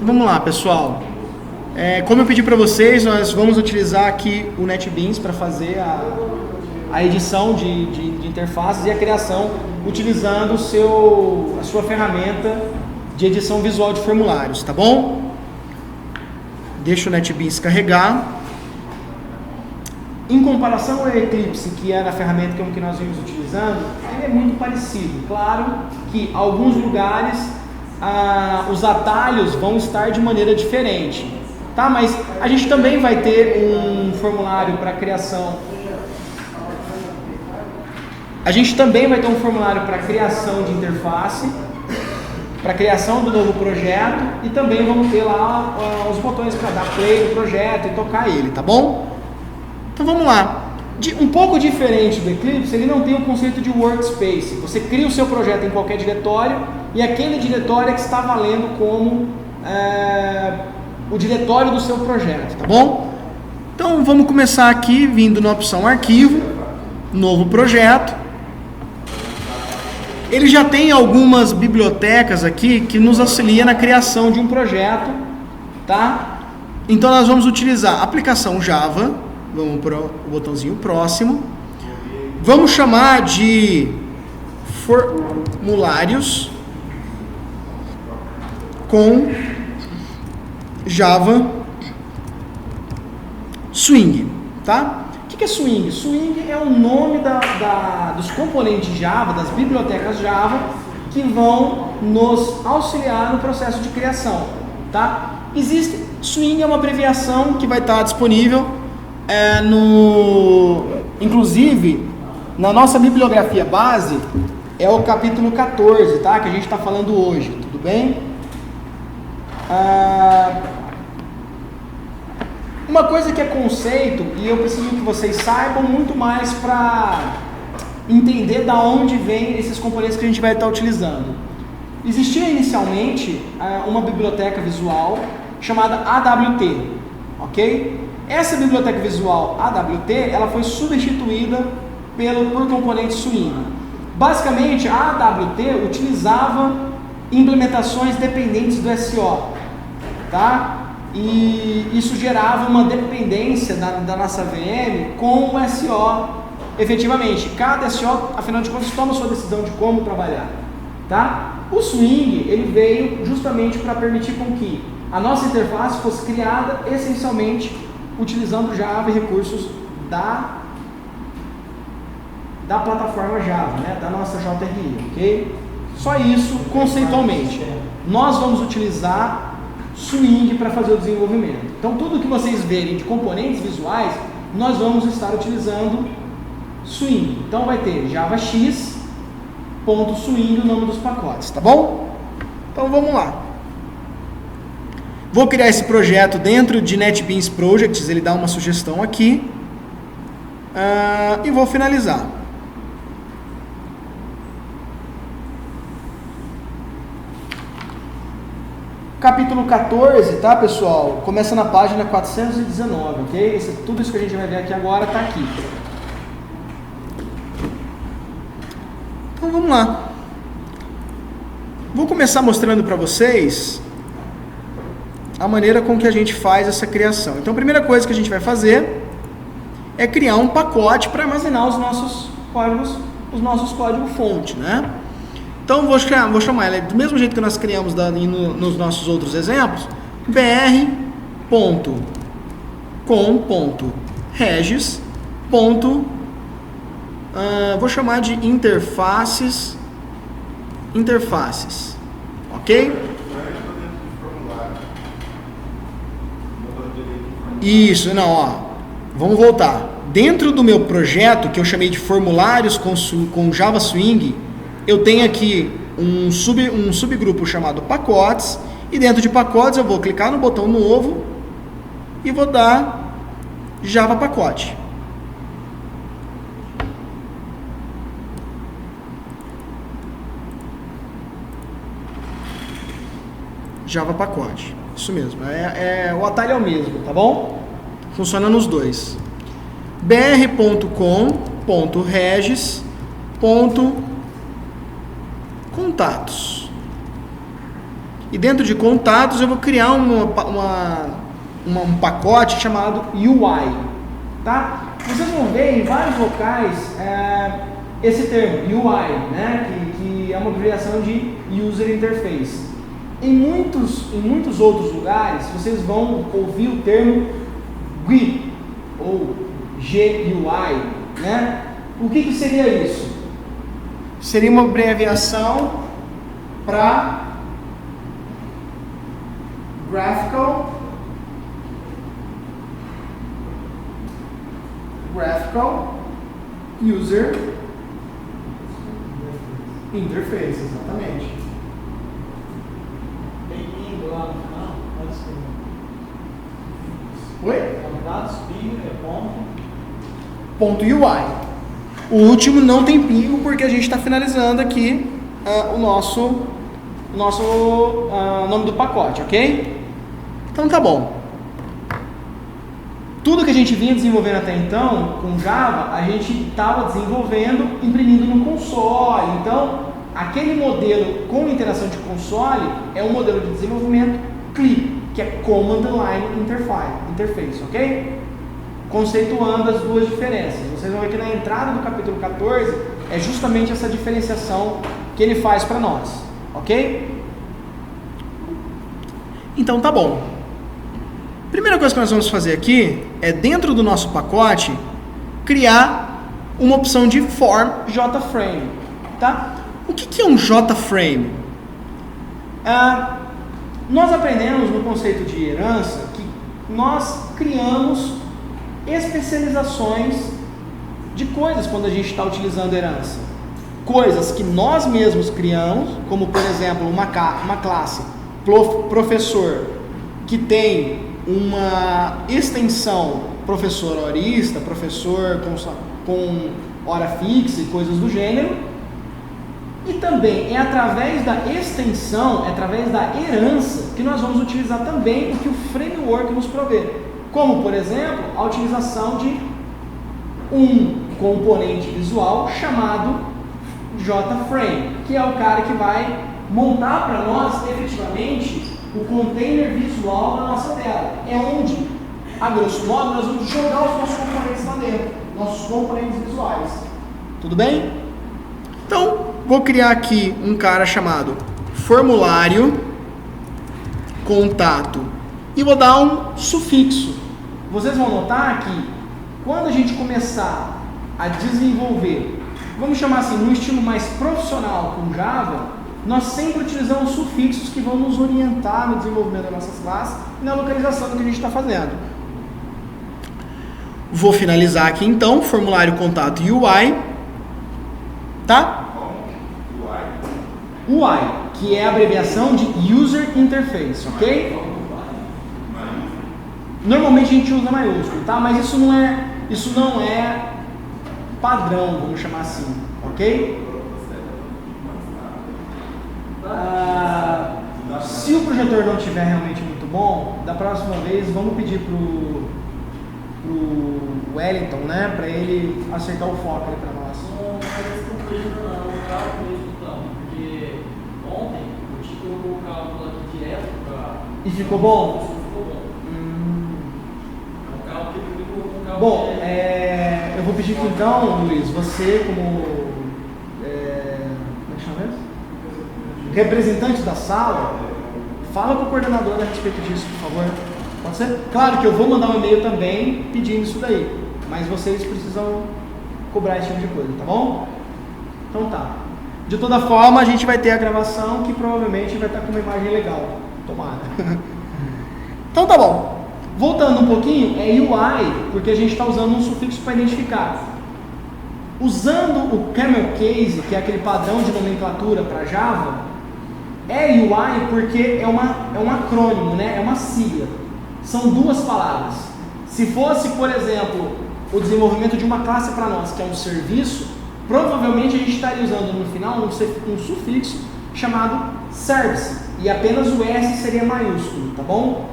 Vamos lá, pessoal. Como eu pedi para vocês, nós vamos utilizar aqui o NetBeans para fazer a edição de interfaces e a criação utilizando a sua ferramenta de edição visual de formulários, tá bom? Deixa o NetBeans carregar. Em comparação ao Eclipse, que era a ferramenta que nós vimos utilizando, ele é muito parecido. Claro que em alguns lugares os atalhos vão estar de maneira diferente, tá? Mas a gente também vai ter um formulário para criação. A gente também vai ter um formulário para criação de interface, para criação do novo projeto, e também vamos ter lá os botões para dar play no projeto e tocar ele, tá bom? Então vamos lá. Um pouco diferente do Eclipse, ele não tem o conceito de workspace. Você cria o seu projeto em qualquer diretório e aquele diretório é que está valendo como o diretório do seu projeto, tá bom? Então vamos começar aqui vindo na opção arquivo, novo projeto. Ele já tem algumas bibliotecas aqui que nos auxiliam na criação de um projeto, tá? Então nós vamos utilizar a aplicação Java. Vamos para o botãozinho próximo. Vamos chamar de formulários com Java Swing, tá? O que é Swing? Swing é o nome dos componentes Java, das bibliotecas Java, que vão nos auxiliar no processo de criação, tá? Swing é uma abreviação que vai estar disponível inclusive na nossa bibliografia base, é o capítulo 14, tá? Que a gente está falando hoje, tudo bem? Uma coisa que é conceito, e eu preciso que vocês saibam muito mais para entender da onde vem esses componentes que a gente vai estar utilizando. Existia inicialmente uma biblioteca visual chamada AWT, ok? Essa biblioteca visual AWT, ela foi substituída por componentes Swing. Basicamente, a AWT utilizava implementações dependentes do SO, tá? E isso gerava uma dependência da nossa VM com o SO, efetivamente. Cada SO, afinal de contas, toma sua decisão de como trabalhar, tá? O Swing, ele veio justamente para permitir com que a nossa interface fosse criada essencialmente utilizando Java e recursos da plataforma Java, né? Da nossa JRE, ok? Só isso, conceitualmente. Nós vamos utilizar Swing para fazer o desenvolvimento. Então, tudo que vocês verem de componentes visuais, nós vamos estar utilizando Swing. Então, vai ter javax.swing, o nome dos pacotes, tá bom? Então, vamos lá. Vou criar esse projeto dentro de NetBeans Projects, ele dá uma sugestão aqui, e vou finalizar. Capítulo 14, tá, pessoal? Começa na página 419, ok? Tudo isso que a gente vai ver aqui agora está aqui. Então vamos lá. Vou começar mostrando para vocês a maneira com que a gente faz essa criação. Então a primeira coisa que a gente vai fazer é criar um pacote para armazenar os nossos códigos fonte, né? Então vou chamar ela do mesmo jeito que nós criamos nos nossos outros exemplos, br.com.regis. Vou chamar de interfaces, ok? Isso, não, ó. Vamos voltar. Dentro do meu projeto, que eu chamei de formulários com Java Swing, eu tenho aqui um subgrupo chamado pacotes, e dentro de pacotes eu vou clicar no botão novo e vou dar Java pacote. Java pacote. Isso mesmo, o atalho é o mesmo, tá bom? Funciona nos dois. br.com.regis.contatos. E dentro de contatos eu vou criar um pacote chamado UI, tá? Vocês vão ver em vários locais esse termo, UI, né? Que é uma abreviação de User Interface. Em muitos outros lugares, vocês vão ouvir o termo GUI, ou GUI, né? O que seria isso? Seria uma abreviação para Graphical User Interface, exatamente. Tem bingo lá no final? Pode escrever. Oi? Dados, bingo, Ponto UI. O último não tem pingo porque a gente está finalizando aqui o nosso nome do pacote, ok? Então tá bom. Tudo que a gente vinha desenvolvendo até então com Java, a gente estava desenvolvendo, imprimindo no console. Então, aquele modelo com interação de console é um modelo de desenvolvimento CLI, que é Command Line Interface, ok? Conceituando as duas diferenças. Vocês vão ver que na entrada do capítulo 14 é justamente essa diferenciação que ele faz para nós, ok? Então tá bom. Primeira coisa que nós vamos fazer aqui é, dentro do nosso pacote, criar uma opção de form JFrame, tá? O que é um JFrame? Nós aprendemos no conceito de herança que nós criamos especializações de coisas quando a gente está utilizando herança. Coisas que nós mesmos criamos, como por exemplo uma classe professor que tem uma extensão professor horista, professor com hora fixa e coisas do gênero. E também é através da extensão, é através da herança que nós vamos utilizar também o que o framework nos provê. Como, por exemplo, a utilização de um componente visual chamado JFrame, que é o cara que vai montar para nós efetivamente o container visual da nossa tela. É onde, a grosso modo, nós vamos jogar os nossos componentes lá dentro, nossos componentes visuais. Tudo bem? Então, vou criar aqui um cara chamado formulário contato e vou dar um sufixo. Vocês vão notar que quando a gente começar a desenvolver, vamos chamar assim, no estilo mais profissional com Java, nós sempre utilizamos sufixos que vão nos orientar no desenvolvimento das nossas classes e na localização do que a gente está fazendo. Vou finalizar aqui então, formulário contato UI, tá? UI, que é a abreviação de User Interface, ok? Normalmente a gente usa maiúsculo, tá? Mas isso não é padrão, vamos chamar assim, ok? Se o projetor não estiver realmente muito bom, da próxima vez vamos pedir pro Wellington, né, para ele acertar o foco ali para nós. Não, porque ontem eu tive que colocar o cálculo aqui direto para... E ficou bom? Ficou bom. É um cálculo que ele colocou um cálculo. Bom, eu vou pedir que então, Luiz, você como como é que chama mesmo? Representante da sala, fala com o coordenador a respeito disso, por favor. Pode ser? Claro que eu vou mandar um e-mail também pedindo isso daí, mas vocês precisam cobrar esse tipo de coisa, tá bom? Então tá. De toda forma, a gente vai ter a gravação que provavelmente vai estar com uma imagem legal. Tomara. Então tá bom. Voltando um pouquinho, é UI, porque a gente está usando um sufixo para identificar. Usando o camel case, que é aquele padrão de nomenclatura para Java, é UI porque é um acrônimo, né? É uma sigla. São duas palavras. Se fosse, por exemplo, o desenvolvimento de uma classe para nós, que é um serviço, provavelmente a gente estaria usando no final um sufixo chamado service, e apenas o S seria maiúsculo, tá bom?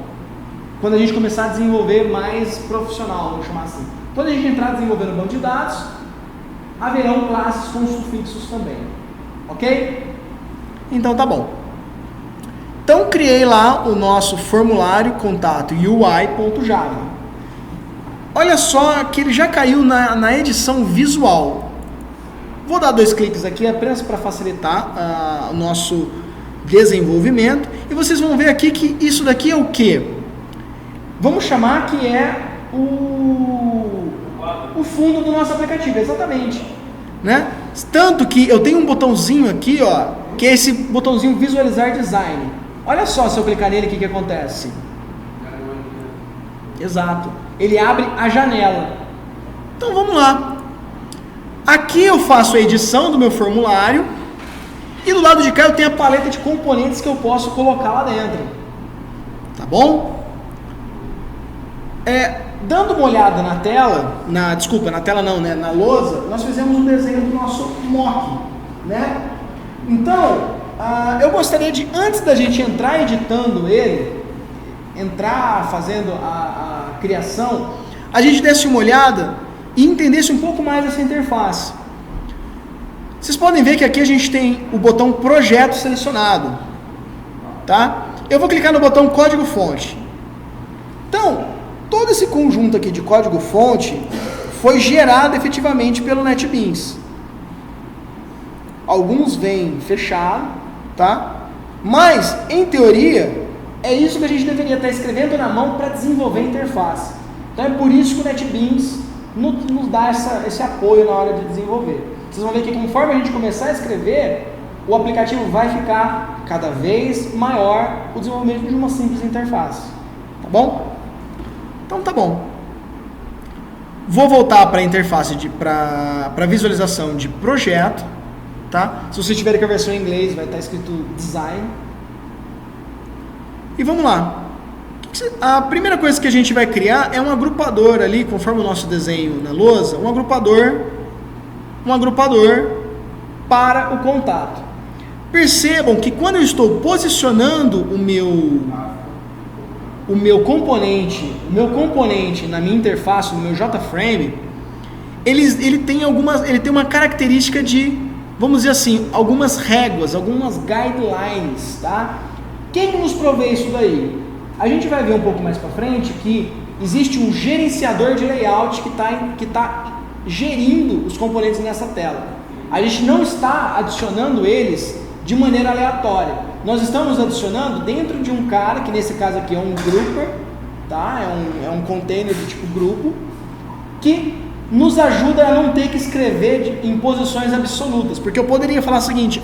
Quando a gente começar a desenvolver mais profissional, vamos chamar assim. Quando a gente entrar a desenvolver no banco de dados, haverão classes com sufixos também, ok? Então tá bom. Então, criei lá o nosso formulário contato UI.java. Olha só que ele já caiu na edição visual. Vou dar 2 cliques aqui apenas para facilitar o nosso desenvolvimento. E vocês vão ver aqui que isso daqui é o quê? Vamos chamar que é o fundo do nosso aplicativo, exatamente. Né? Tanto que eu tenho um botãozinho aqui, ó, que é esse botãozinho visualizar design. Olha só, se eu clicar nele, o que acontece? Exato. Ele abre a janela. Então vamos lá. Aqui eu faço a edição do meu formulário e do lado de cá eu tenho a paleta de componentes que eu posso colocar lá dentro. Tá bom? Dando uma olhada na tela, na lousa, nós fizemos um desenho do nosso mock, né? Então, eu gostaria de, antes da gente entrar editando ele, fazendo a criação, a gente desse uma olhada e entendesse um pouco mais essa interface. Vocês podem ver que aqui a gente tem o botão projeto selecionado, tá? Eu vou clicar no botão código fonte. Então, todo esse conjunto aqui de código fonte foi gerado efetivamente pelo NetBeans. Alguns vêm fechado, tá? Mas, em teoria, é isso que a gente deveria estar escrevendo na mão para desenvolver a interface. Então é por isso que o NetBeans nos dá esse apoio na hora de desenvolver. Vocês vão ver que conforme a gente começar a escrever, o aplicativo vai ficar cada vez maior o desenvolvimento de uma simples interface. Tá bom? Então tá bom. Vou voltar para a interface para visualização de projeto. Tá? Se vocês tiverem com a versão em inglês, vai estar escrito design. E vamos lá. A primeira coisa que a gente vai criar é um agrupador ali, conforme o nosso desenho na lousa, um agrupador para o contato. Percebam que quando eu estou posicionando o meu componente na minha interface, no meu JFrame, ele tem uma característica de, vamos dizer assim, algumas réguas, algumas guidelines, tá? Quem nos provê isso daí? A gente vai ver um pouco mais para frente que existe um gerenciador de layout que tá gerindo os componentes nessa tela. A gente não está adicionando eles de maneira aleatória. Nós estamos adicionando dentro de um cara, que nesse caso aqui é um grouper, tá? É um container de tipo grupo, que nos ajuda a não ter que escrever em posições absolutas. Porque eu poderia falar o seguinte,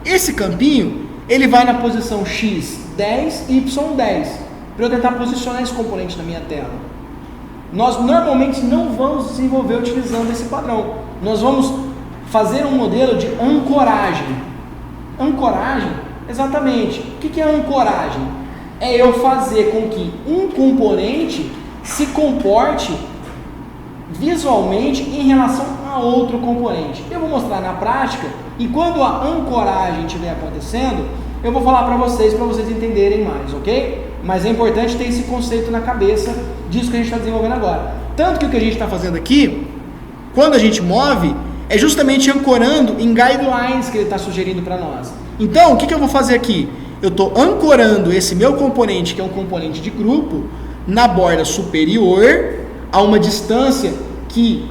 esse campinho, ele vai na posição X10, Y10, para eu tentar posicionar esse componente na minha tela. Nós normalmente não vamos desenvolver utilizando esse padrão. Nós vamos fazer um modelo de ancoragem. Ancoragem, exatamente. O que é ancoragem? É eu fazer com que um componente se comporte visualmente em relação a outro componente. Eu vou mostrar na prática, e quando a ancoragem estiver acontecendo, eu vou falar para vocês entenderem mais, ok? Mas é importante ter esse conceito na cabeça disso que a gente está desenvolvendo agora. Tanto que o que a gente está fazendo aqui, quando a gente move, é justamente ancorando em guidelines que ele está sugerindo para nós. Então, o que eu vou fazer aqui? Eu estou ancorando esse meu componente, que é um componente de grupo, na borda superior, a uma distância que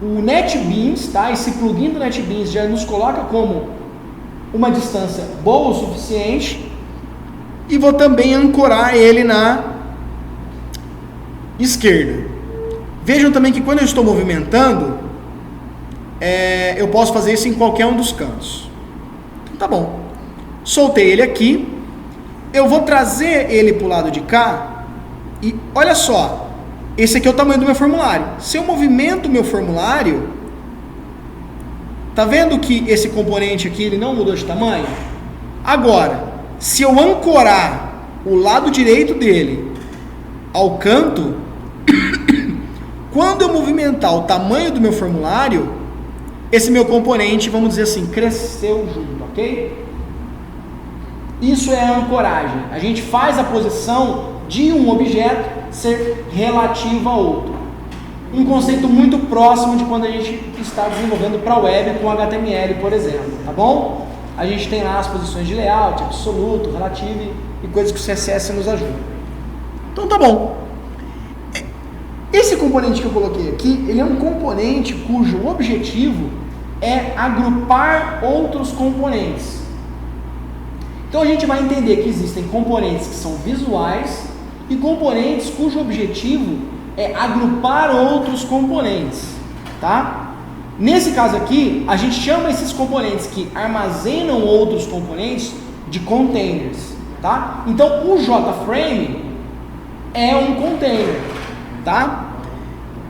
o NetBeans, tá? Esse plugin do NetBeans já nos coloca como uma distância boa o suficiente, e vou também ancorar ele na esquerda. Vejam também que quando eu estou movimentando, eu posso fazer isso em qualquer um dos cantos. Então tá bom. Soltei ele aqui. Eu vou trazer ele para o lado de cá. E olha só. Esse aqui é o tamanho do meu formulário. Se eu movimento o meu formulário, tá vendo que esse componente aqui ele não mudou de tamanho? Agora, se eu ancorar o lado direito dele ao canto, quando eu movimentar o tamanho do meu formulário, esse meu componente, vamos dizer assim, cresceu junto, ok? Isso é a ancoragem. A gente faz a posição de um objeto ser relativo a outro. Um conceito muito próximo de quando a gente está desenvolvendo para a web com HTML, por exemplo, tá bom? a gente tem lá as posições de layout, absoluto, relativo e coisas que o CSS nos ajuda. Então tá bom. Esse componente que eu coloquei aqui, ele é um componente cujo objetivo é agrupar outros componentes. Então a gente vai entender que existem componentes que são visuais e componentes cujo objetivo é agrupar outros componentes, tá? Nesse caso aqui, a gente chama esses componentes que armazenam outros componentes de containers, tá? Então o JFrame é um container, tá?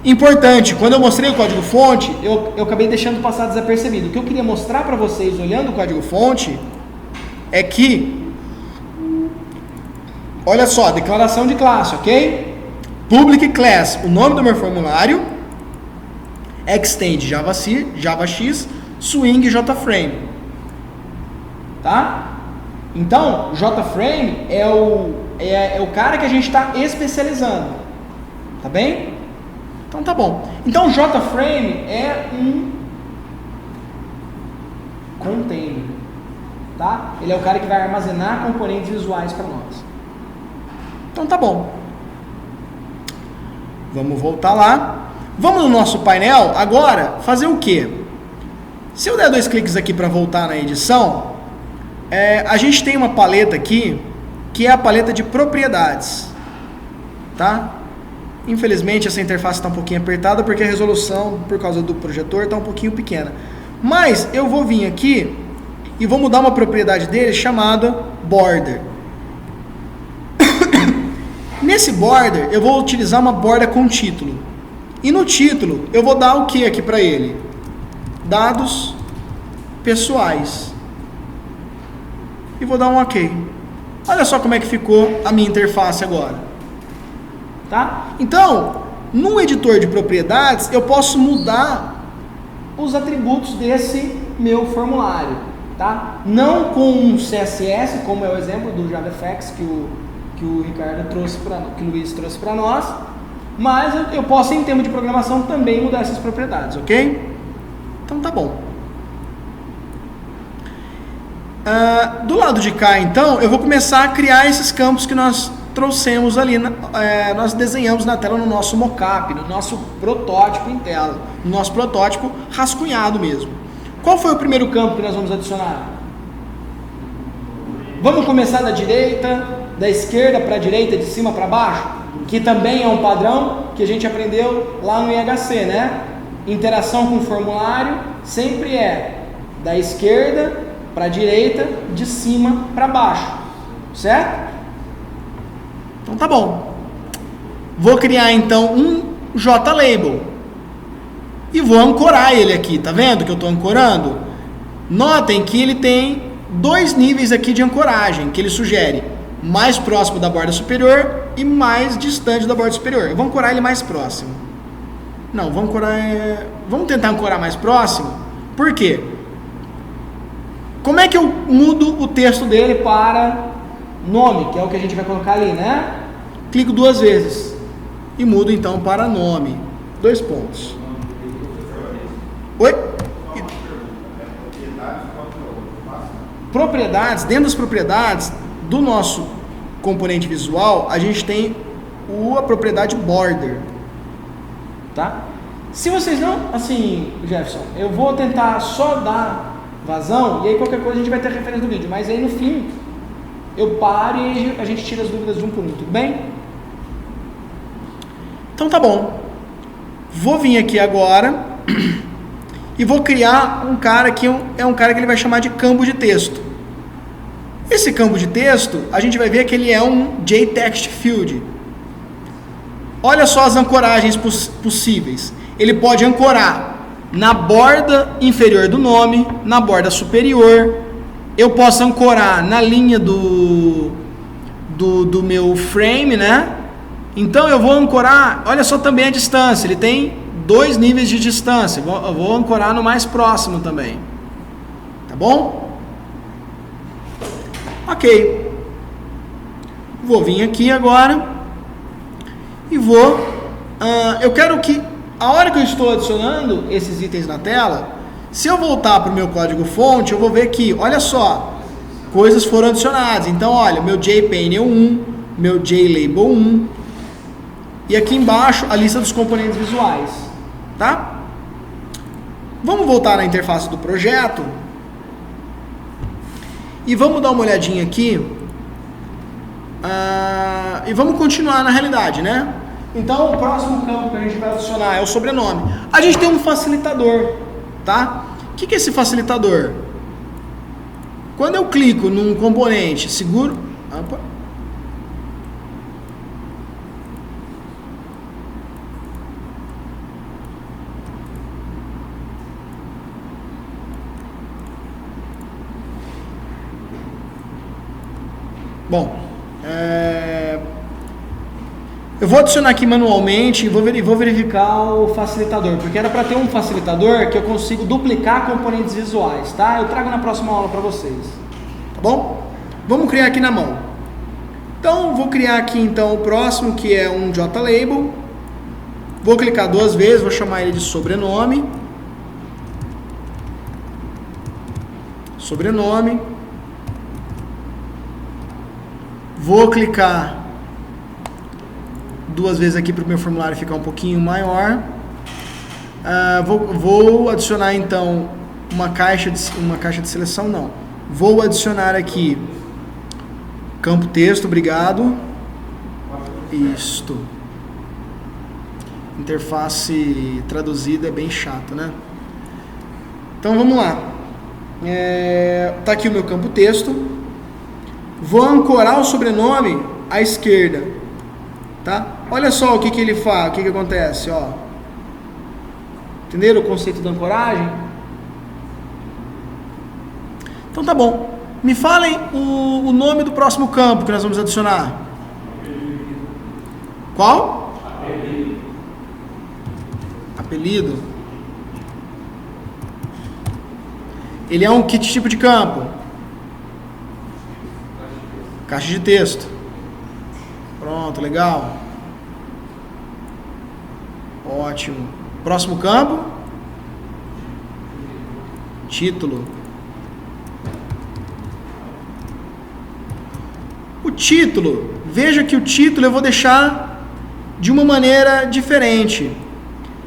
Importante, quando eu mostrei o código-fonte, eu acabei deixando passar desapercebido. O que eu queria mostrar para vocês, olhando o código-fonte, é que, olha só, declaração de classe, ok? Public class, o nome do meu formulário, extend JavaX, swing JFrame, tá? Então, JFrame é o cara que a gente está especializando, tá bem? Então tá bom. Então JFrame é um container, tá? Ele é o cara que vai armazenar componentes visuais para nós. Então tá bom. Vamos voltar lá. Vamos no nosso painel agora fazer o quê? Se eu der 2 cliques aqui para voltar na edição, a gente tem uma paleta aqui que é a paleta de propriedades, tá? Infelizmente essa interface está um pouquinho apertada porque a resolução, por causa do projetor, está um pouquinho pequena. Mas eu vou vir aqui e vou mudar uma propriedade dele chamada border. Nesse border eu vou utilizar uma borda com título. E no título eu vou dar o que aqui para ele? Dados pessoais. E vou dar um OK. Olha só como é que ficou a minha interface agora. Tá? Então, no editor de propriedades, eu posso mudar os atributos desse meu formulário, tá? Não com um CSS, como é o exemplo do JavaFX que o Ricardo trouxe que o Luiz trouxe para nós, mas eu posso, em termos de programação, também mudar essas propriedades, ok? Então tá bom. Do lado de cá, então, eu vou começar a criar esses campos que nós trouxemos ali, nós desenhamos na tela no nosso mockup, no nosso protótipo em tela, no nosso protótipo rascunhado mesmo. Qual foi o primeiro campo que nós vamos adicionar? Vamos começar da direita, da esquerda para a direita, de cima para baixo, que também é um padrão que a gente aprendeu lá no IHC, né? Interação com o formulário sempre é da esquerda para a direita, de cima para baixo, certo? Então tá bom. Vou criar então um JLabel e vou ancorar ele aqui, tá vendo que eu estou ancorando? Notem que ele tem 2 níveis aqui de ancoragem, que ele sugere mais próximo da borda superior e mais distante da borda superior. Eu vou ancorar ele mais próximo. Não, vou ancorar, vamos tentar ancorar mais próximo. Por quê? Como é que eu mudo o texto dele para nome, que é o que a gente vai colocar ali, né? Clico 2 vezes e mudo então para nome. 2 pontos. Oi? Propriedades, dentro das propriedades do nosso componente visual, a gente tem a propriedade border, tá? Se vocês não, assim, Jefferson, eu vou tentar só dar vazão, e aí qualquer coisa a gente vai ter referência do vídeo, mas aí no fim eu paro e a gente tira as dúvidas de um por um, tudo bem? Então tá bom. Vou vir aqui agora e vou criar um cara que é um cara que ele vai chamar de campo de texto. Esse campo de texto, a gente vai ver que ele é um JTextField. Olha só as ancoragens possíveis. Ele pode ancorar na borda inferior do nome, na borda superior. Eu posso ancorar na linha do meu frame, né? Então eu vou ancorar, olha só também a distância, ele tem 2 níveis de distância, eu vou ancorar no mais próximo também, tá bom? Ok, vou vir aqui agora e eu quero que, a hora que eu estou adicionando esses itens na tela, Se eu voltar para o meu código fonte, eu vou ver que, olha só, coisas foram adicionadas. Então, olha, meu JPanel 1, meu JLabel 1, e aqui embaixo a lista dos componentes visuais, tá? Vamos voltar na interface do projeto e vamos dar uma olhadinha aqui e vamos continuar na realidade, né? Então, o próximo campo que a gente vai adicionar é o sobrenome. A gente tem um facilitador, tá? O que é esse facilitador? Quando eu clico num componente, seguro... Opa. Bom, eu vou adicionar aqui manualmente e vou verificar o facilitador, porque era para ter um facilitador que eu consigo duplicar componentes visuais, tá? Eu trago na próxima aula para vocês, tá bom? Vamos criar aqui na mão. Então, vou criar aqui então o próximo, que é um JLabel. Vou clicar 2 vezes, vou chamar ele de sobrenome. Sobrenome. Vou clicar 2 vezes aqui para o meu formulário ficar um pouquinho maior. Vou adicionar então uma caixa de seleção, não. Vou adicionar aqui campo texto, obrigado. Isto. Interface traduzida é bem chato, né? Então vamos lá. Tá aqui o meu campo texto. Vou ancorar o sobrenome à esquerda, tá? Olha só o que ele faz, o que acontece, ó. Entenderam o conceito da ancoragem? Então tá bom. Me falem o nome do próximo campo que nós vamos adicionar. Qual? Apelido. Ele é que tipo de campo? Caixa de texto. Pronto, legal. Ótimo. Próximo campo. Título. O título. Veja que o título eu vou deixar de uma maneira diferente.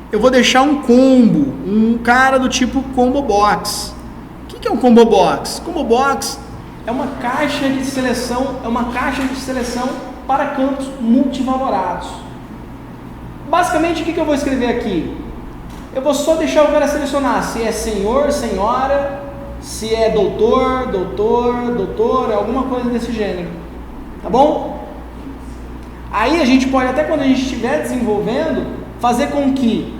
Eu vou deixar um combo. Um cara do tipo combo box. O que é um combo box? Combo box é uma caixa de seleção, para campos multivalorados. Basicamente, o que eu vou escrever aqui? Eu vou só deixar o cara selecionar se é senhor, senhora, se é doutor, doutora, alguma coisa desse gênero. Tá bom? Aí a gente pode, até quando a gente estiver desenvolvendo, fazer com que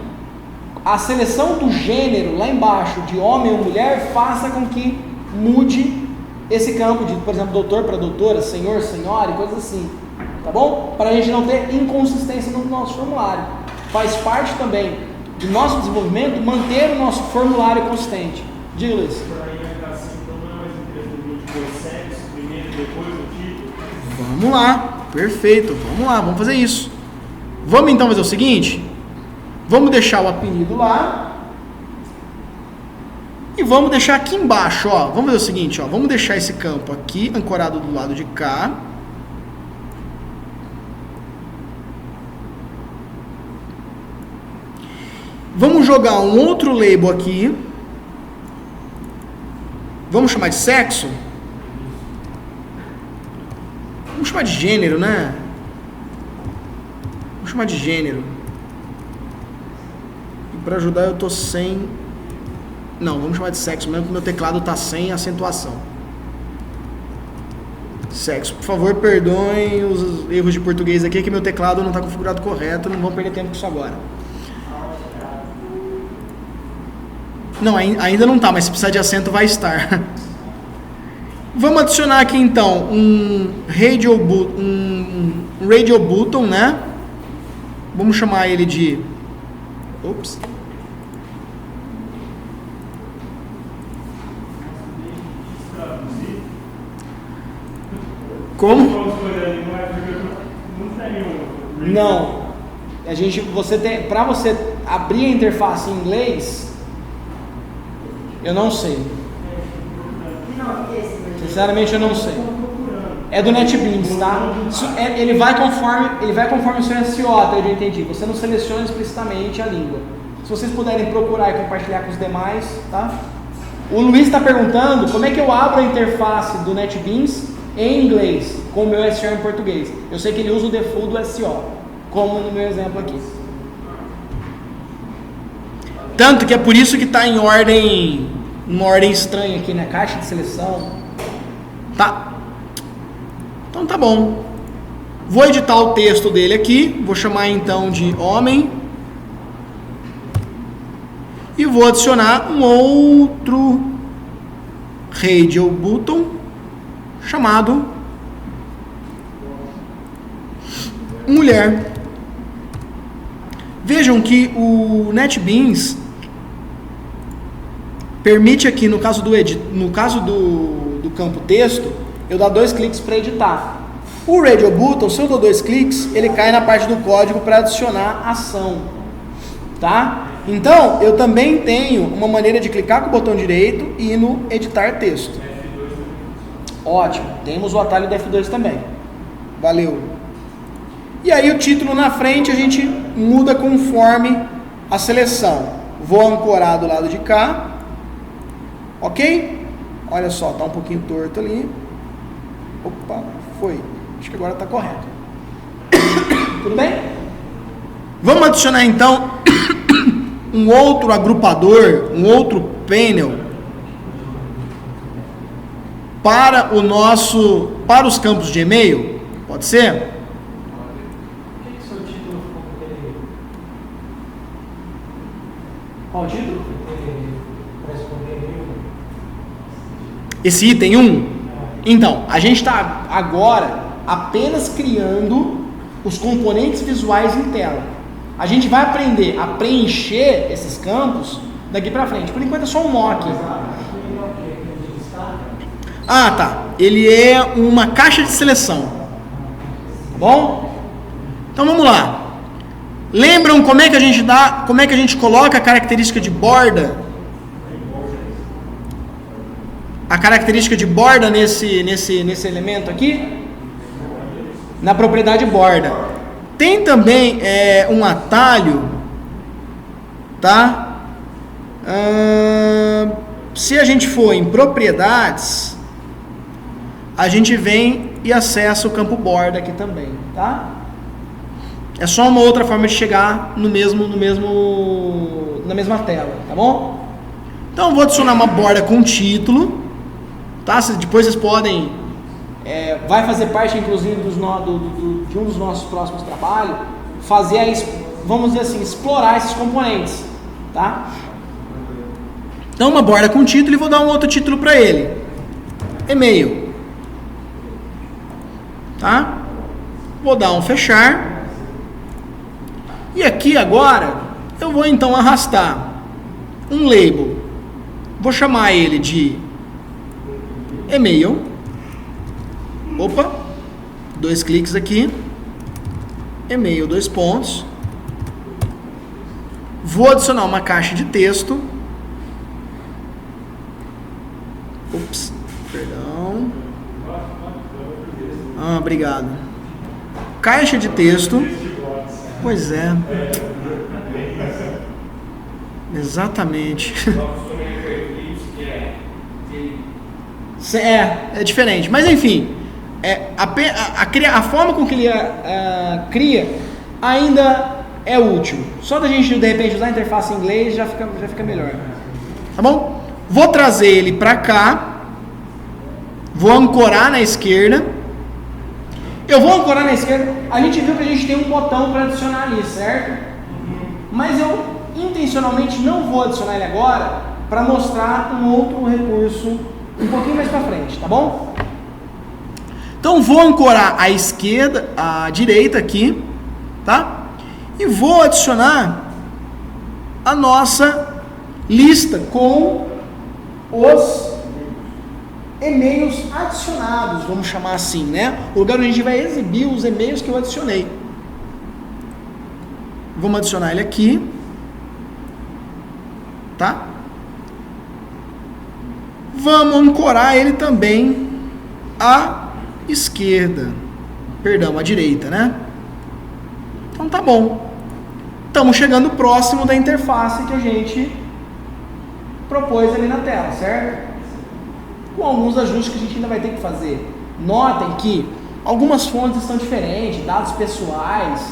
a seleção do gênero lá embaixo, de homem ou mulher, faça com que mude esse campo de, por exemplo, doutor para doutora, senhor, senhora e coisas assim, tá bom? Para a gente não ter inconsistência no nosso formulário. Faz parte também do nosso desenvolvimento manter o nosso formulário consistente. Diga, Luiz. Vamos lá, perfeito, vamos lá, vamos fazer isso. Vamos então fazer o seguinte, vamos deixar o apelido lá. E vamos deixar aqui embaixo, ó. Vamos fazer o seguinte, ó. Vamos deixar esse campo aqui, ancorado do lado de cá. Vamos jogar um outro label aqui. Vamos chamar de sexo? Vamos chamar de gênero, né? Vamos chamar de gênero. E para ajudar eu tô sem... Não, vamos chamar de sexo mesmo, porque meu teclado está sem acentuação. Sexo. Por favor, perdoem os erros de português aqui, que meu teclado não está configurado correto, não vamos perder tempo com isso agora. Não, ainda não está, mas se precisar de acento vai estar. Vamos adicionar aqui então um radio button, né? Vamos chamar ele de... Ops. Como? Não. Para você abrir a interface em inglês, Eu não sei. Sinceramente eu não sei. É do NetBeans, tá? Ele vai conforme o seu SEO, até onde eu entendi. Você não seleciona explicitamente a língua. Se vocês puderem procurar e compartilhar com os demais, tá? O Luiz está perguntando como é que eu abro a interface do NetBeans em inglês, com o meu SEO em português. Eu sei que ele usa o default do SEO, como no meu exemplo aqui. Tanto que é por isso que está em ordem, uma ordem estranha aqui na caixa de seleção. Tá? Então tá bom. Vou editar o texto dele aqui, vou chamar então de homem. E vou adicionar um outro radial button chamado mulher. Vejam que o NetBeans permite aqui, no caso do campo texto, eu dar 2 cliques para editar. O radial button, se eu dou 2 cliques, ele cai na parte do código para adicionar ação, tá? Então, eu também tenho uma maneira de clicar com o botão direito e ir no editar texto. Ótimo, temos o atalho do F2 também. Valeu. E aí o título na frente a gente muda conforme a seleção. Vou ancorar do lado de cá. Ok? Olha só, tá um pouquinho torto ali. Opa, foi. Acho que agora está correto. Tudo bem? Vamos adicionar então um outro agrupador, um outro panel para os campos de e-mail. Pode ser? Por que seu título ficou Qual o título? para responder e-mail? Esse item 1? Então, a gente está agora apenas criando os componentes visuais em tela. A gente vai aprender a preencher esses campos daqui para frente. Por enquanto é só um mock. Ah, tá. Ele é uma caixa de seleção. Tá bom? Então vamos lá. Lembram como é que a gente coloca a característica de borda? A característica de borda nesse elemento aqui? Na propriedade borda. Tem também um atalho, tá? Se a gente for em propriedades, a gente vem e acessa o campo borda aqui também, tá? É só uma outra forma de chegar na mesma tela, tá bom? Então eu vou adicionar uma borda com título, tá? Depois vocês podem, vai fazer parte inclusive de um dos nossos próximos trabalhos, vamos dizer assim, explorar esses componentes, tá? Então uma borda com título e vou dar um outro título para ele, e-mail. Tá? Vou dar um fechar. E aqui agora eu vou então arrastar um label. Vou chamar ele de e-mail. Opa, 2 cliques aqui. E-mail, 2 pontos. Vou adicionar uma caixa de texto. Ups, perdão. Obrigado. Caixa de texto. Pois é. Exatamente. É diferente. Mas enfim, a forma com que ele cria ainda é útil. Só da gente de repente usar a interface em inglês já fica melhor. Tá bom? Vou trazer ele para cá. Vou ancorar na esquerda. Eu vou ancorar na esquerda. A gente viu que a gente tem um botão para adicionar ali, certo? Mas eu intencionalmente não vou adicionar ele agora para mostrar um outro recurso um pouquinho mais para frente, tá bom? Então vou ancorar à esquerda, à direita aqui, tá? E vou adicionar a nossa lista com os e-mails adicionados, vamos chamar assim, né? O lugar onde a gente vai exibir os e-mails que eu adicionei. Vamos adicionar ele aqui, tá? vamos ancorar ele também à esquerda. Perdão, à direita, né? Então tá bom. Estamos chegando próximo da interface que a gente propôs ali na tela, certo? Com alguns ajustes que a gente ainda vai ter que fazer. Notem que algumas fontes estão diferentes, dados pessoais,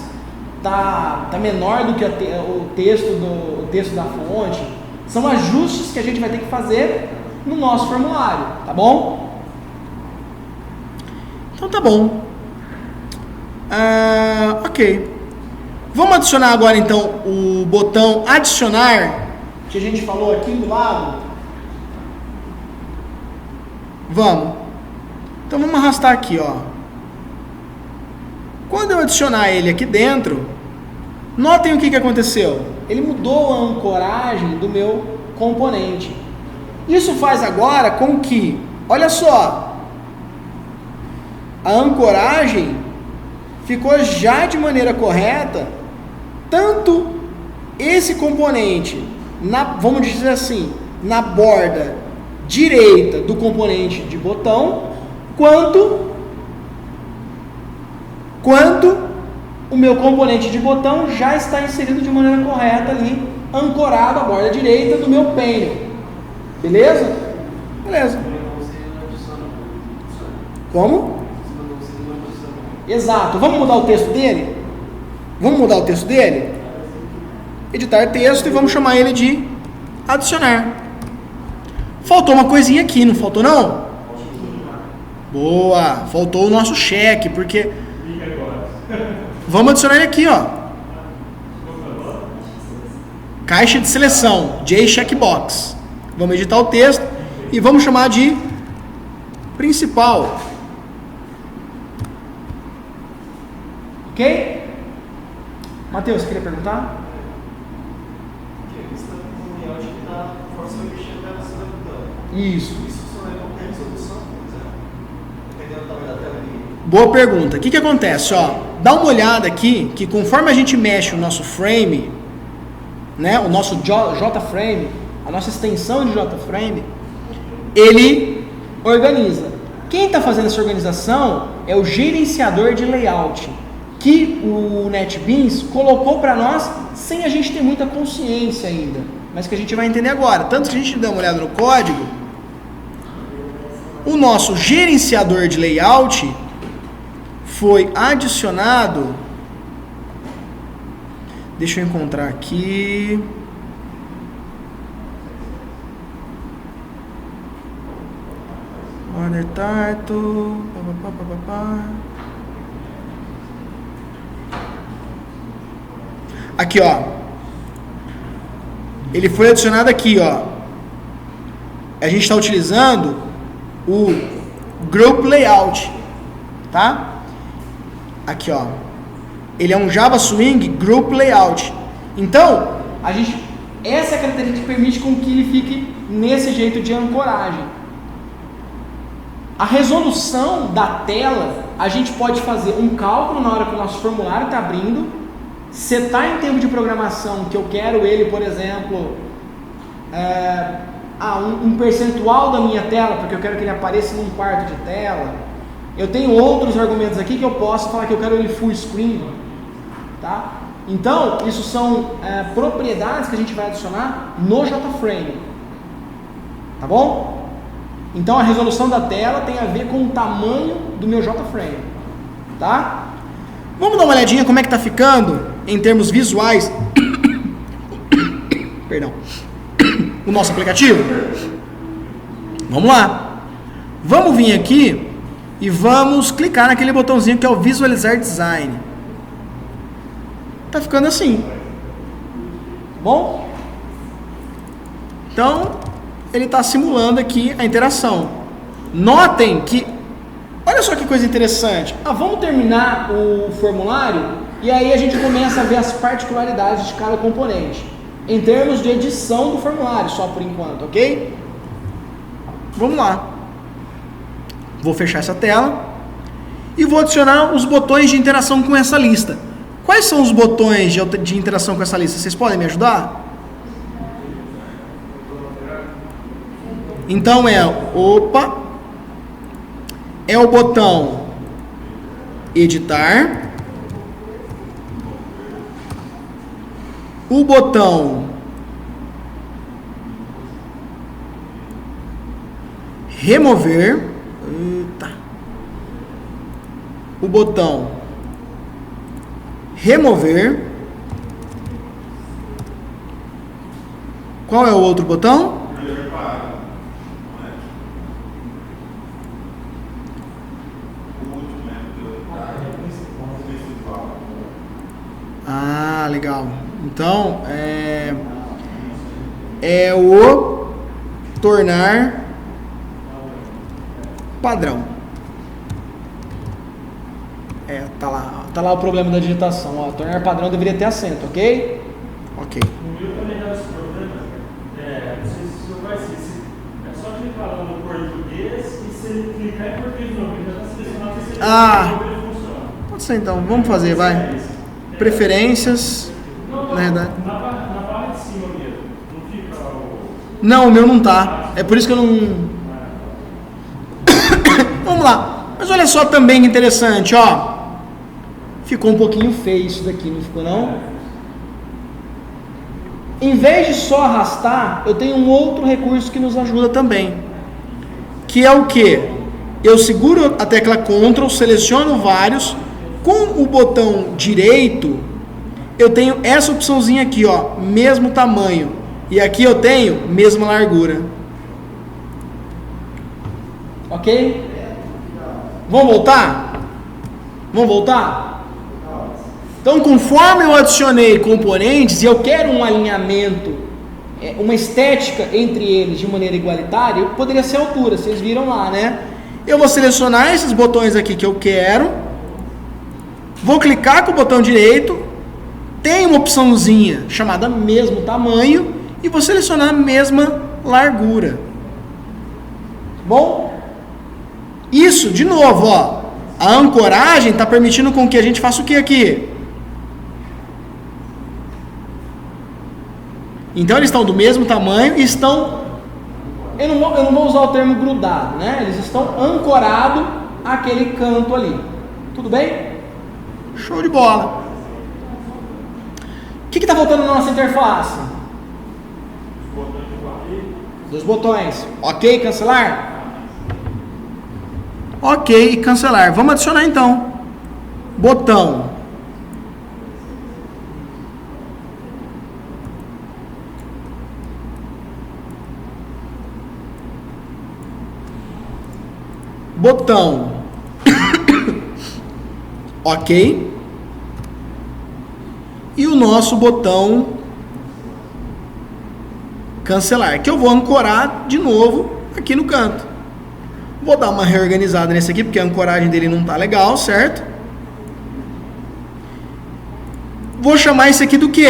tá menor do que o texto da fonte. São ajustes que a gente vai ter que fazer no nosso formulário, tá bom? Então tá bom. Ok. Vamos adicionar agora então o botão adicionar, que a gente falou aqui do lado. Vamos. Então vamos arrastar aqui, ó. Quando eu adicionar ele aqui dentro, notem o que aconteceu. Ele mudou a ancoragem do meu componente. Isso faz agora com que, olha só, a ancoragem ficou já de maneira correta, tanto esse componente, vamos dizer assim, na borda direita do componente de botão, quanto o meu componente de botão já está inserido de maneira correta ali, ancorado à borda direita do meu pane. Beleza? Beleza. Como? Exato. Vamos mudar o texto dele? Vamos mudar o texto dele? Editar texto e vamos chamar ele de adicionar. Faltou uma coisinha aqui, não faltou não? Boa. Faltou o nosso cheque, porque... Vamos adicionar ele aqui, ó. Caixa de seleção, J-checkbox. Vamos editar o texto e vamos chamar de principal. Ok? Matheus, você queria perguntar? Isso. Boa pergunta. O que acontece? Ó, dá uma olhada aqui, que conforme a gente mexe o nosso frame, né, o nosso J-frame, a nossa extensão de J-frame, ele organiza. Quem está fazendo essa organização é o gerenciador de layout, que o NetBeans colocou para nós sem a gente ter muita consciência ainda, mas que a gente vai entender agora. Tanto que a gente dá uma olhada no código, o nosso gerenciador de layout foi adicionado. Deixa eu encontrar aqui. Order title. Aqui, ó. Ele foi adicionado aqui, ó. A gente está utilizando o Group Layout, tá? Aqui, ó. Ele é um Java Swing Group Layout. Então, essa é a característica que permite com que ele fique nesse jeito de ancoragem. A resolução da tela, a gente pode fazer um cálculo na hora que o nosso formulário está abrindo, setar em tempo de programação que eu quero ele, por exemplo, um percentual da minha tela, porque eu quero que ele apareça num quarto de tela. Eu tenho outros argumentos aqui que eu posso falar que eu quero ele full screen, tá? Então, isso são propriedades que a gente vai adicionar no JFrame, tá bom? Então, a resolução da tela tem a ver com o tamanho do meu JFrame, tá? Vamos dar uma olhadinha como é que tá ficando em termos visuais perdão, o nosso aplicativo? Vamos lá. Vamos vir aqui e vamos clicar naquele botãozinho que é o Visualizar Design. Tá ficando assim. Bom? Então, ele está simulando aqui a interação. Notem que, olha só que coisa interessante. Vamos terminar o formulário e aí a gente começa a ver as particularidades de cada componente, em termos de edição do formulário, só por enquanto, ok? Vamos lá. Vou fechar essa tela e vou adicionar os botões de interação com essa lista. Quais são os botões de interação com essa lista? Vocês podem me ajudar? Então é o botão editar, o botão remover, o botão remover. Qual é o outro botão? Ah, legal. Então, é o tornar padrão. Tá lá o problema da digitação. Ó, tornar padrão deveria ter acento, ok? Ok. No meu também dá esse problema. Não sei se o senhor vai ser. É só clicar lá no português e se ele clicar em português não, ele já está selecionado se ele funciona. Pode ser então, vamos fazer, vai. Preferências. Não, na verdade. Na barra de cima mesmo. Não fica o. Não, o meu não tá. É por isso que eu não. Vamos lá. Mas olha só também que interessante, ó. Ficou um pouquinho feio isso daqui, não ficou não? Em vez de só arrastar, eu tenho um outro recurso que nos ajuda também. Que é o quê? Eu seguro a tecla Ctrl, seleciono vários. Com o botão direito, eu tenho essa opçãozinha aqui, ó, mesmo tamanho. E aqui eu tenho mesma largura. Ok? Vamos voltar? Vamos voltar? Então, conforme eu adicionei componentes e eu quero um alinhamento, uma estética entre eles de maneira igualitária, poderia ser a altura, vocês viram lá, né? Eu vou selecionar esses botões aqui que eu quero, vou clicar com o botão direito, tem uma opçãozinha chamada mesmo tamanho e vou selecionar a mesma largura. Bom? Isso, de novo, ó, a ancoragem está permitindo com que a gente faça o que aqui? Então eles estão do mesmo tamanho e estão, eu não vou usar o termo grudado, né? Eles estão ancorados àquele canto ali. Tudo bem? Show de bola. O que está faltando na nossa interface? Dos botões. Ok, cancelar? Ok, cancelar. Vamos adicionar então. Botão. Botão. Ok. E o nosso botão cancelar, que eu vou ancorar de novo aqui no canto. Vou dar uma reorganizada nesse aqui, porque a ancoragem dele não tá legal, certo? Vou chamar esse aqui do que?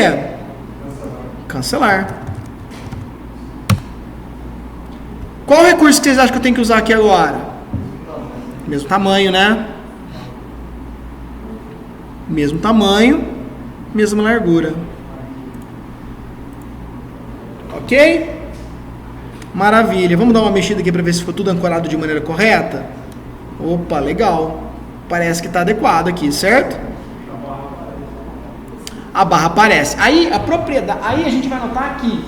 Cancelar. Qual recurso que vocês acham que eu tenho que usar aqui agora? Mesmo tamanho, né? Mesmo tamanho, mesma largura. Ok? Maravilha. Vamos dar uma mexida aqui para ver se ficou tudo ancorado de maneira correta? Opa, legal. Parece que está adequado aqui, certo? A barra aparece. Aí a gente vai notar que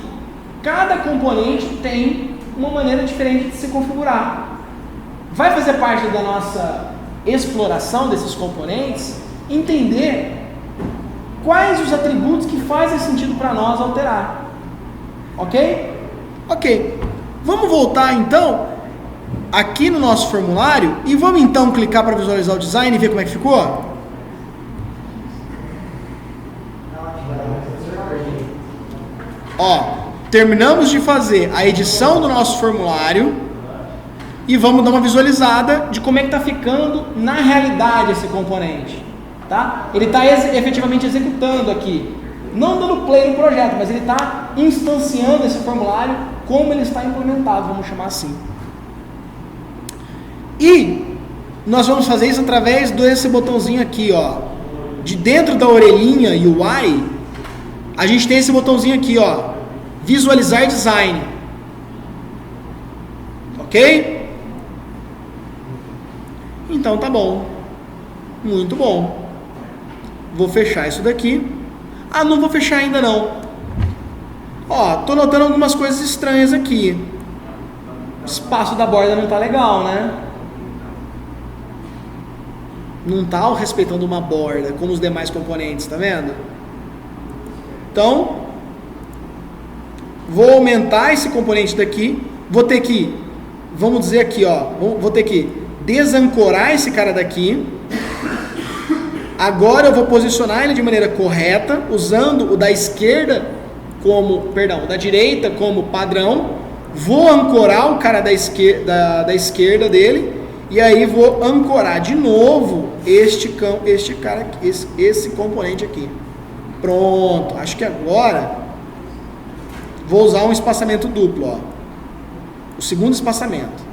cada componente tem uma maneira diferente de se configurar. Vai fazer parte da nossa exploração desses componentes entender quais os atributos que fazem sentido para nós alterar. Ok? Ok. Vamos voltar então aqui no nosso formulário e vamos então clicar para visualizar o design e ver como é que ficou? Ó, terminamos de fazer a edição do nosso formulário e vamos dar uma visualizada de como é que está ficando na realidade esse componente, tá? Ele está efetivamente executando aqui, não dando play no projeto, mas ele está instanciando esse formulário como ele está implementado, vamos chamar assim. E nós vamos fazer isso através desse botãozinho aqui, ó, de dentro da orelhinha UI, a gente tem esse botãozinho aqui, ó, visualizar design. Ok? Então tá bom. Muito bom. Vou fechar isso daqui. Ah, não vou fechar ainda não. Ó, tô notando algumas coisas estranhas aqui. O espaço da borda não tá legal, né? Não tá respeitando uma borda como os demais componentes, tá vendo? Então, vou aumentar esse componente daqui. Vou ter que, vamos dizer aqui, ó, vou ter que desancorar esse cara daqui. Agora eu vou posicionar ele de maneira correta, usando o da esquerda como, perdão, o da direita como padrão. Vou ancorar o cara da esquerda dele. E aí vou ancorar de novo esse componente aqui. Pronto. Acho que agora vou usar um espaçamento duplo, ó. O segundo espaçamento.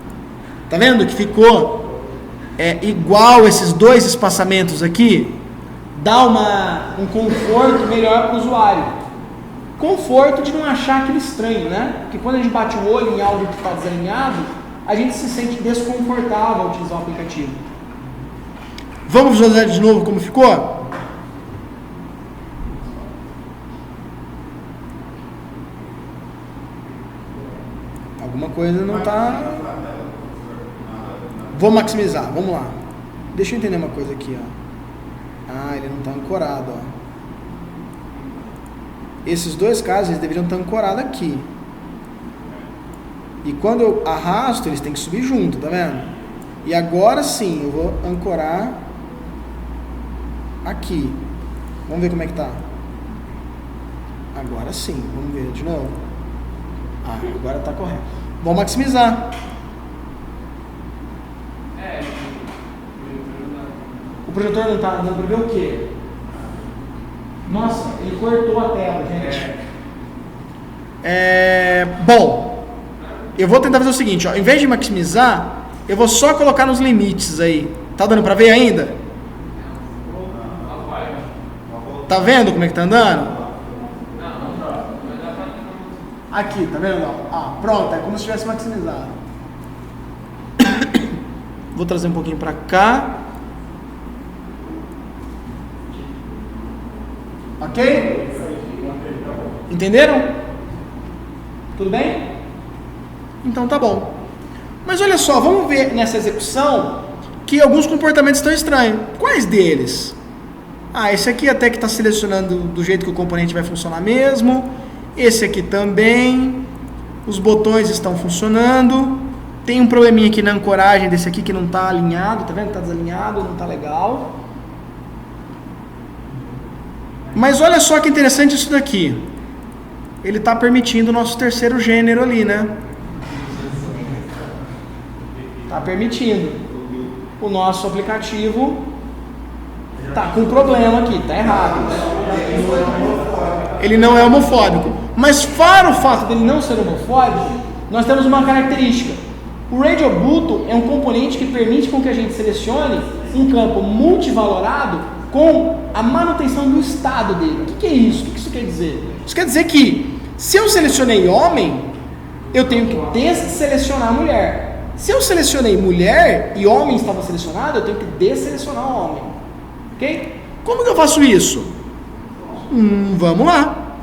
Tá vendo que ficou igual esses dois espaçamentos aqui? Dá um conforto melhor para o usuário. Conforto de não achar aquilo estranho, né? Porque quando a gente bate o olho em algo que está desalinhado, a gente se sente desconfortável ao utilizar o aplicativo. Vamos visualizar de novo como ficou? Alguma coisa não está... Vou maximizar, vamos lá. Deixa eu entender uma coisa aqui, ó. Ah, ele não está ancorado, ó. Esses dois casos, eles deveriam estar ancorados aqui. E quando eu arrasto, eles têm que subir junto, tá vendo? E agora sim, eu vou ancorar aqui. Vamos ver como é que tá. Agora sim, vamos ver de novo. Ah, agora tá correto. Vou maximizar. O projetor não tá dando pra ver o quê? Nossa, ele cortou a tela, gente. Bom, eu vou tentar fazer o seguinte, ó, em vez de maximizar, eu vou só colocar nos limites aí. Tá dando pra ver ainda? Tá vendo como é que tá andando? Aqui, tá vendo? Ah, pronto, é como se tivesse maximizado. Vou trazer um pouquinho pra cá. Ok? Entenderam? Tudo bem? Então tá bom. Mas olha só, vamos ver nessa execução que alguns comportamentos estão estranhos. Quais deles? Ah, esse aqui até que está selecionando do jeito que o componente vai funcionar mesmo. Esse aqui também. Os botões estão funcionando. Tem um probleminha aqui na ancoragem desse aqui que não está alinhado. Tá vendo? Está desalinhado, não está legal. Mas olha só que interessante isso daqui. Ele está permitindo o nosso terceiro gênero ali, né? Está permitindo. O nosso aplicativo está com problema aqui, está errado. Ele não é homofóbico. Mas para o fato dele não ser homofóbico, nós temos uma característica. O Radio Button é um componente que permite com que a gente selecione um campo multivalorado com a manutenção do estado dele. O que é isso? O que isso quer dizer? Isso quer dizer que se eu selecionei homem, eu tenho que desselecionar a mulher. Se eu selecionei mulher e homem estava selecionado, eu tenho que desselecionar o homem. Ok? Como que eu faço isso? Vamos lá.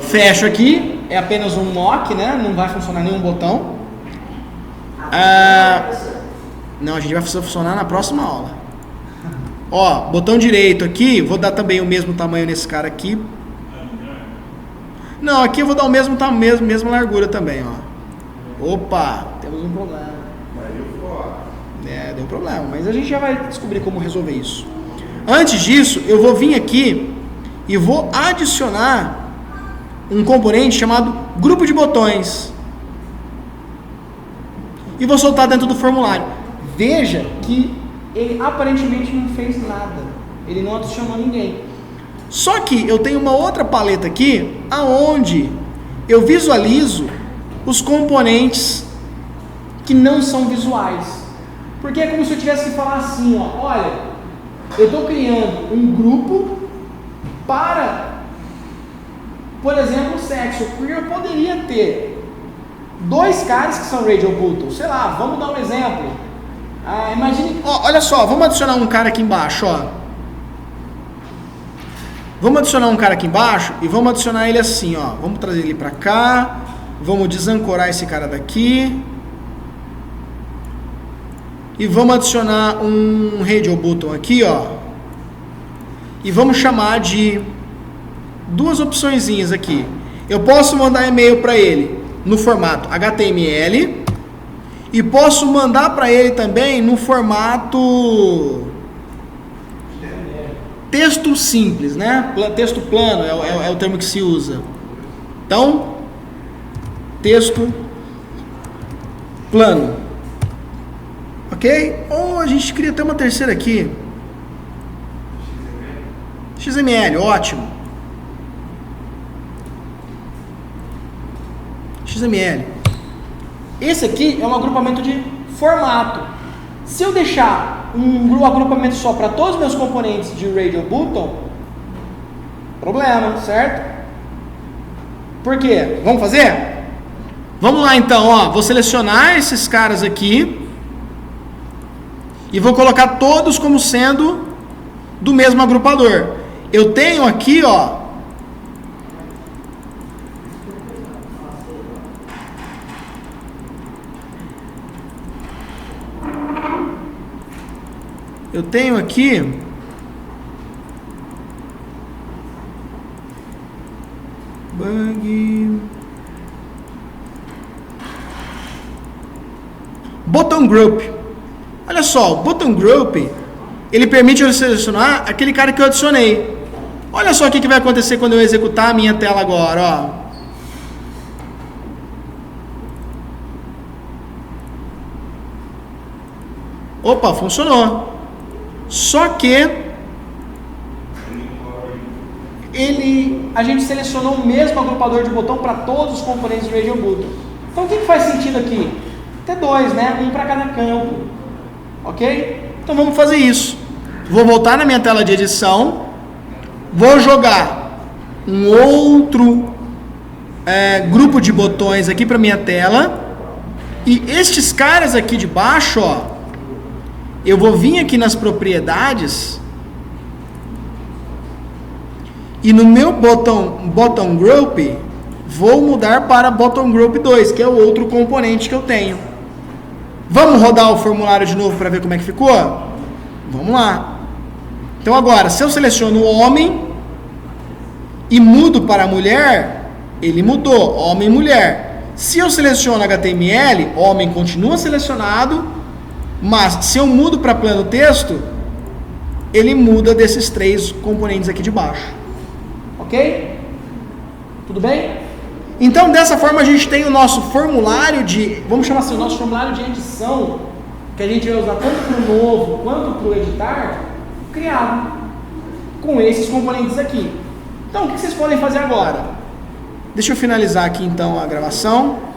Fecho aqui. É apenas um lock, né? Não vai funcionar nenhum botão. Não, a gente vai funcionar na próxima aula. Ó, botão direito aqui. Vou dar também o mesmo tamanho nesse cara aqui. Não, aqui eu vou dar o mesma largura também, ó. Opa, temos um problema. Deu problema, mas a gente já vai descobrir como resolver isso. Antes disso, eu vou vir aqui e vou adicionar um componente chamado grupo de botões. E vou soltar dentro do formulário. Veja que ele aparentemente não fez nada. Ele não adicionou ninguém. Só que eu tenho uma outra paleta aqui, aonde eu visualizo os componentes que não são visuais. Porque é como se eu tivesse que falar assim, ó, olha, eu estou criando um grupo para, por exemplo, o sexo, porque eu poderia ter dois caras que são radio buttons. Sei lá, vamos dar um exemplo. Imagine, olha só, vamos adicionar um cara aqui embaixo, ó. Vamos adicionar um cara aqui embaixo e vamos adicionar ele assim, ó. Vamos trazer ele pra cá. Vamos desancorar esse cara daqui. E vamos adicionar um radio button aqui, ó. E vamos chamar de duas opçõezinhas aqui. Eu posso mandar e-mail para ele no formato HTML e posso mandar para ele também no formato texto simples, né? Texto plano é o termo que se usa. Então, texto plano. Ok? Ou a gente cria até uma terceira aqui. XML, ótimo. XML. Esse aqui é um agrupamento de formato. Se eu deixar um agrupamento só para todos os meus componentes de radio button, problema, certo? Por quê? Vamos fazer? Vamos lá então, ó. Vou selecionar esses caras aqui e vou colocar todos como sendo do mesmo agrupador. Eu tenho aqui, ó, bug button group. Olha só, o button group ele permite eu selecionar aquele cara que eu adicionei. Olha só o que vai acontecer quando eu executar a minha tela agora, ó. Opa, funcionou. Só que a gente selecionou o mesmo agrupador de botão para todos os componentes do Radio Button. Então o que faz sentido aqui? Ter dois, né? Um para cada campo. Ok? Então vamos fazer isso. Vou voltar na minha tela de edição. Vou jogar um outro grupo de botões aqui para minha tela. E estes caras aqui de baixo, ó, eu vou vir aqui nas propriedades e no meu bottom group vou mudar para bottom group 2, que é o outro componente que eu tenho. Vamos rodar o formulário de novo para ver como é que ficou? Vamos lá. Então agora, se eu seleciono o homem e mudo para mulher, ele mudou, homem e mulher. Se eu seleciono HTML, homem continua selecionado, mas se eu mudo para plano texto, ele muda desses três componentes aqui de baixo. Ok? Tudo bem? Então, dessa forma, a gente tem o nosso formulário de, vamos chamar assim, o nosso formulário de edição, que a gente vai usar tanto para o novo quanto para o editar, criado com esses componentes aqui. Então, o que vocês podem fazer agora? Deixa eu finalizar aqui, então, a gravação.